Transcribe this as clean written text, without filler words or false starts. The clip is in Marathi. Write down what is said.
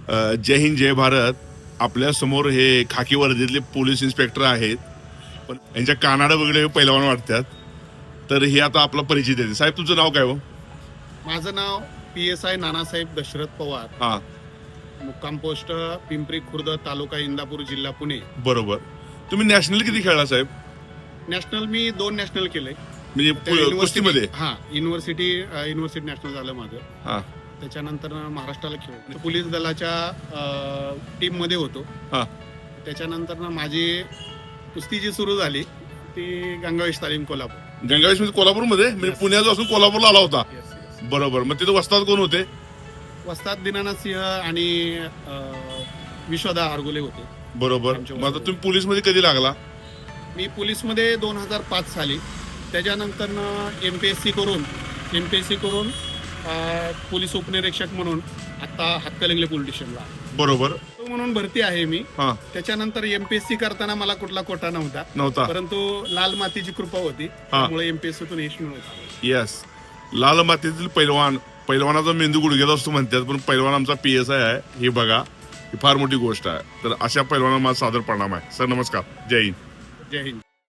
जय हिंद जय भारत. आपल्या समोर हे खाकी वर्दीतले पोलीस इन्स्पेक्टर आहेत, पण यांच्या कानाडं वगैरे पहिलवान वाटतात. तर हे आता आपला परिचय देते. साहेब तुमचं नाव काय हो? माझं नाव PSI नानासाहेब दशरथ पवार, हा मुक्काम पोस्ट पिंपरी खुर्द, तालुका इंदापूर, जिल्हा पुणे. बरोबर. तुम्ही नॅशनल किती खेळला साहेब? नॅशनल मी 2 नॅशनल केले. म्हणजे कुस्तीमध्ये? युनिव्हर्सिटी नॅशनल झालं माझं. हा त्याच्यानंतर महाराष्ट्राला खेळ पोलीस दलाच्या टीम मध्ये होतो. हा त्याच्यानंतर माझी कुस्ती जी सुरू झाली ती गंगावेश तालीम कोल्हापूर. गंगावेश मध्ये कोल्हापूरमध्ये? म्हणजे पुण्यात असून कोल्हापूरला आला होता. बरोबर. मग तिथे वस्ताद कोण होते? वस्ताद दीनानाथ सिंह आणि विश्वदा आरगुले होते. बरोबर. मग आता तुम्ही पोलीस मध्ये कधी लागला? मी पोलीसमध्ये 2005 साली. त्याच्यानंतर MPSC करून पोलीस उपनिरीक्षक म्हणून आता हातकणंगले पोलीस स्टेशनला बरोबर. म्हणून भरती आहे मी. हा त्याच्यानंतर MPSC करताना मला कुठला कोटा नव्हता. परंतु लाल मातीची कृपा होती, त्यामुळे MPSCतून यश मिळवलं. येस. लाल मातीतील पैलवानाचा मेंदू गुडघ्यात असतो म्हणतात, पण पैलवान आमचा PSI आहे. हे बघा, ही फार मोठी गोष्ट आहे. तर अशा पैलवानांना माझा सादर प्रणाम आहे. सर नमस्कार. जय हिंद. जय हिंद.